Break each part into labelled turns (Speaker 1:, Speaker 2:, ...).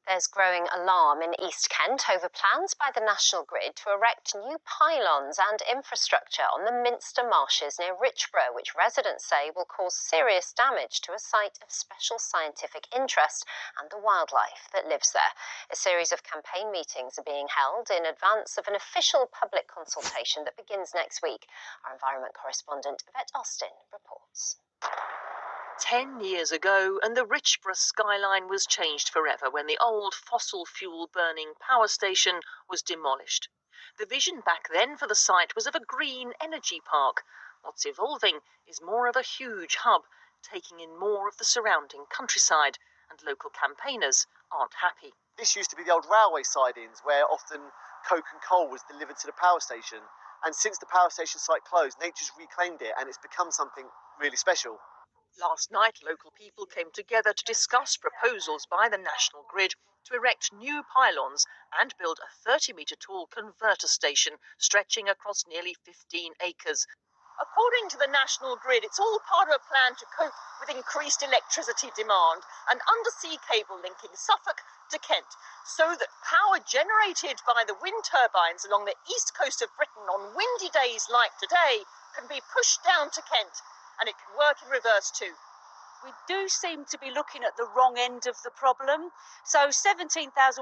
Speaker 1: There's growing alarm in East Kent over plans by the National Grid to erect new pylons and infrastructure on the Minster Marshes near Richborough, which residents say will cause serious damage to a site of special scientific interest and the wildlife that lives there. A series of campaign meetings are being held in advance of an official public consultation that begins next week. Our environment correspondent Yvette Austin reports.
Speaker 2: 10 years ago, and the Richborough skyline was changed forever when the old fossil fuel burning power station was demolished. The vision back then for the site was of a green energy park. What's evolving is more of a huge hub, taking in more of the surrounding countryside, and local campaigners aren't happy.
Speaker 3: This used to be the old railway sidings where often coke and coal was delivered to the power station. And since the power station site closed, nature's reclaimed it and it's become something really special.
Speaker 2: Last night, local people came together to discuss proposals by the National Grid to erect new pylons and build a 30-metre tall converter station stretching across nearly 15 acres. According to the National Grid, it's all part of a plan to cope with increased electricity demand, an undersea cable linking Suffolk to Kent, so that power generated by the wind turbines along the east coast of Britain on windy days like today can be pushed down to Kent. And it can work in reverse too.
Speaker 4: We do seem to be looking at the wrong end of the problem. So 17,100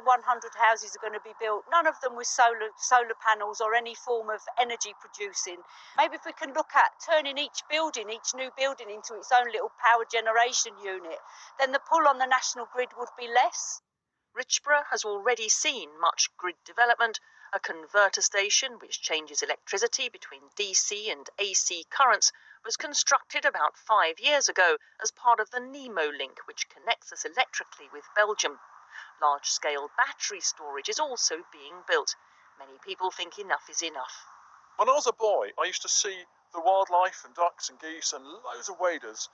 Speaker 4: houses are going to be built, none of them with solar panels or any form of energy producing. Maybe if we can look at turning each new building into its own little power generation unit, then the pull on the National Grid would be less.
Speaker 2: Richborough has already seen much grid development. A converter station, which changes electricity between DC and AC currents, was constructed about 5 years ago as part of the Nemo link, which connects us electrically with Belgium. Large-scale battery storage is also being built. Many people think enough is enough.
Speaker 5: When I was a boy, I used to see the wildlife and ducks and geese and loads of waders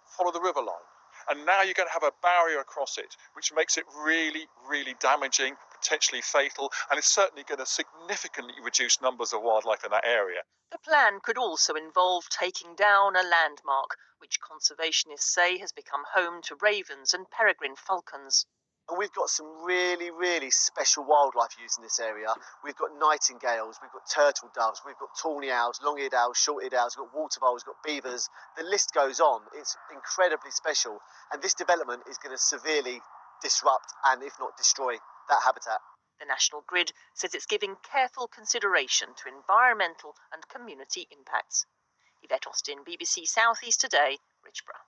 Speaker 5: follow the river line. And now you're going to have a barrier across it, which makes it really, really damaging, potentially fatal, and it's certainly going to significantly reduce numbers of wildlife in that area.
Speaker 2: The plan could also involve taking down a landmark, which conservationists say has become home to ravens and peregrine falcons.
Speaker 3: And we've got some really, really special wildlife used in this area. We've got nightingales, we've got turtle doves, we've got tawny owls, long-eared owls, short-eared owls, we've got water voles, we've got beavers. The list goes on. It's incredibly special. And this development is going to severely disrupt and, if not destroy, that habitat.
Speaker 2: The National Grid says it's giving careful consideration to environmental and community impacts. Yvette Austin, BBC South East Today, Richborough.